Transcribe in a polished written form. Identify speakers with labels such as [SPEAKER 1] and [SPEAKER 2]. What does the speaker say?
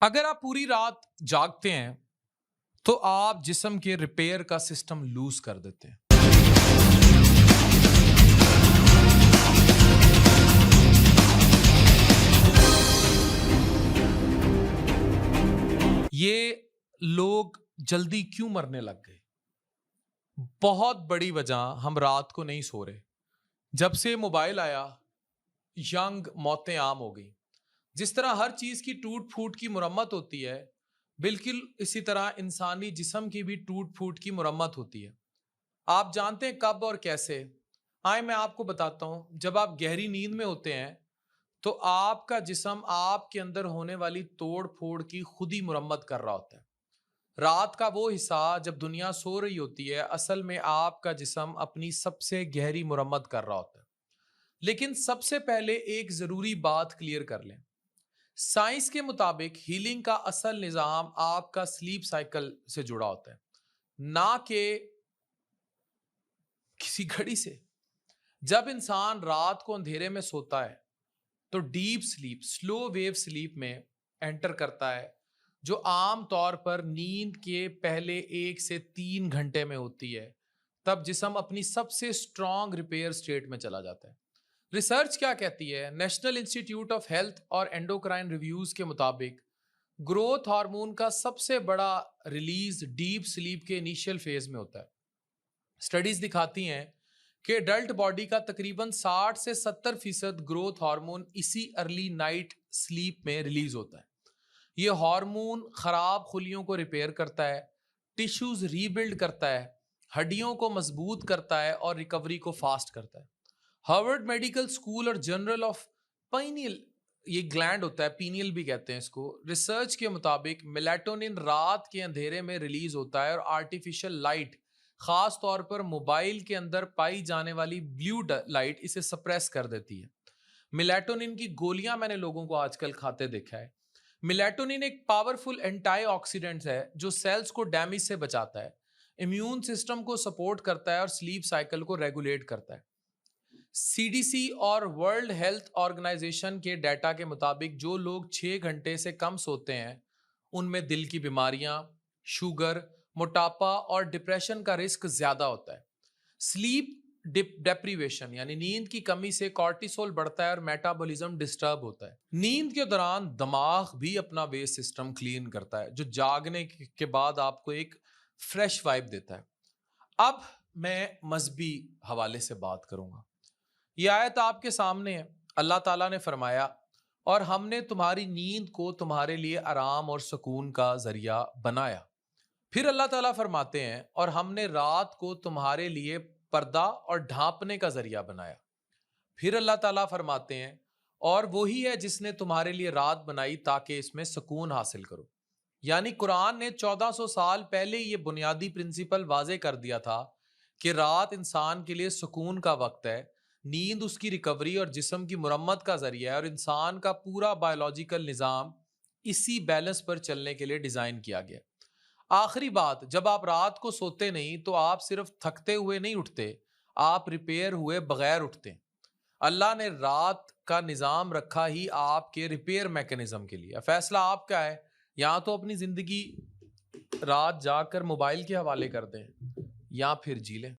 [SPEAKER 1] अगर आप पूरी रात जागते हैं तो आप जिस्म के रिपेयर का सिस्टम लूज कर देते हैं। ये लोग जल्दी क्यों मरने लग गए? बहुत बड़ी वजह, हम रात को नहीं सो रहे। जब से मोबाइल आया, यंग मौतें आम हो गई। जिस तरह हर चीज की टूट फूट की मुरम्मत होती है, बिल्कुल इसी तरह इंसानी जिस्म की भी टूट फूट की मुरम्मत होती है। आप जानते हैं कब और कैसे? आए मैं आपको बताता हूं। जब आप गहरी नींद में होते हैं तो आपका जिस्म आपके अंदर होने वाली तोड़ फोड़ की खुद ही मुरम्मत कर रहा होता है। रात का वो हिस्सा जब दुनिया सो रही होती है, असल में आपका जिस्म अपनी सबसे गहरी मुरम्मत कर रहा होता है। लेकिन सबसे पहले एक जरूरी बात क्लियर कर लें। साइंस के मुताबिक हीलिंग का असल निजाम आपका स्लीप साइकिल से जुड़ा होता है, ना कि किसी घड़ी से। जब इंसान रात को अंधेरे में सोता है तो deep sleep, slow wave sleep में एंटर करता है, जो आम तौर पर नींद के पहले 1 से 3 घंटे में होती है। तब जिस्म अपनी सबसे स्ट्रांग रिपेयर स्टेट में चला जाता है। रिसर्च क्या कहती है? नेशनल इंस्टीट्यूट ऑफ हेल्थ और एंडोक्राइन रिव्यूज के मुताबिक ग्रोथ हार्मोन का सबसे बड़ा रिलीज डीप स्लीप के इनिशियल फेज में होता है। स्टडीज दिखाती हैं कि एडल्ट बॉडी का तकरीबन 60 से 70% ग्रोथ हार्मोन इसी अर्ली नाइट स्लीप में रिलीज होता है। ये हार्मोन खराब खुलियों को रिपेयर करता है, टिश्यूज रीबिल्ड करता है, हड्डियों को मजबूत करता है और रिकवरी को फास्ट करता है। हार्वर्ड मेडिकल स्कूल और जर्नल ऑफ पाइनियल, ये ग्लैंड होता है, पीनियल भी कहते हैं इसको, रिसर्च के मुताबिक मेलाटोनिन रात के अंधेरे में रिलीज होता है और आर्टिफिशियल लाइट, खास तौर पर मोबाइल के अंदर पाई जाने वाली ब्लू लाइट, इसे सप्रेस कर देती है। मेलाटोनिन की गोलियां मैंने लोगों को आजकल खाते देखा है। मेलाटोनिन एक पावरफुल एंटाईऑक्सीडेंट है जो सेल्स को डैमेज से बचाता है, इम्यून सिस्टम को सपोर्ट करता है और स्लीप साइकिल को रेगुलेट करता है। सीडीसी और वर्ल्ड हेल्थ ऑर्गेनाइजेशन के डेटा के मुताबिक जो लोग 6 घंटे से कम सोते हैं उनमें दिल की बीमारियां, शुगर, मोटापा और डिप्रेशन का रिस्क ज्यादा होता है। स्लीप डेप्रीवेशन यानी नींद की कमी से कॉर्टिसोल बढ़ता है और मेटाबॉलिज्म डिस्टर्ब होता है। नींद के दौरान दिमाग भी अपना वेस्ट सिस्टम क्लीन करता है, जो जागने के बाद आपको एक फ्रेश वाइब देता है। अब मैं मजहबी हवाले से बात करूंगा। यह आयत आपके सामने है। अल्लाह ताला ने फरमाया, और हमने तुम्हारी नींद को तुम्हारे लिए आराम और सुकून का जरिया बनाया। फिर अल्लाह ताला फरमाते हैं, और हमने रात को तुम्हारे लिए पर्दा और ढांपने का जरिया बनाया। फिर अल्लाह ताला फरमाते हैं, और वही है जिसने तुम्हारे लिए रात बनाई ताकि इसमें सुकून हासिल करो। यानी कुरान ने 1400 साल पहले ये बुनियादी प्रिंसिपल वाजे कर दिया था कि रात इंसान के लिए सुकून का वक्त है। नींद उसकी रिकवरी और जिस्म की मुरम्मत का जरिया है, और इंसान का पूरा बायोलॉजिकल निज़ाम इसी बैलेंस पर चलने के लिए डिज़ाइन किया गया। आखिरी बात, जब आप रात को सोते नहीं तो आप सिर्फ थकते हुए नहीं उठते, आप रिपेयर हुए बगैर उठते हैं। अल्लाह ने रात का निज़ाम रखा ही आपके रिपेयर मैकेनिज्म के लिए। फैसला आपका है, या तो अपनी जिंदगी रात जाकर मोबाइल के हवाले कर दें या फिर जी लें।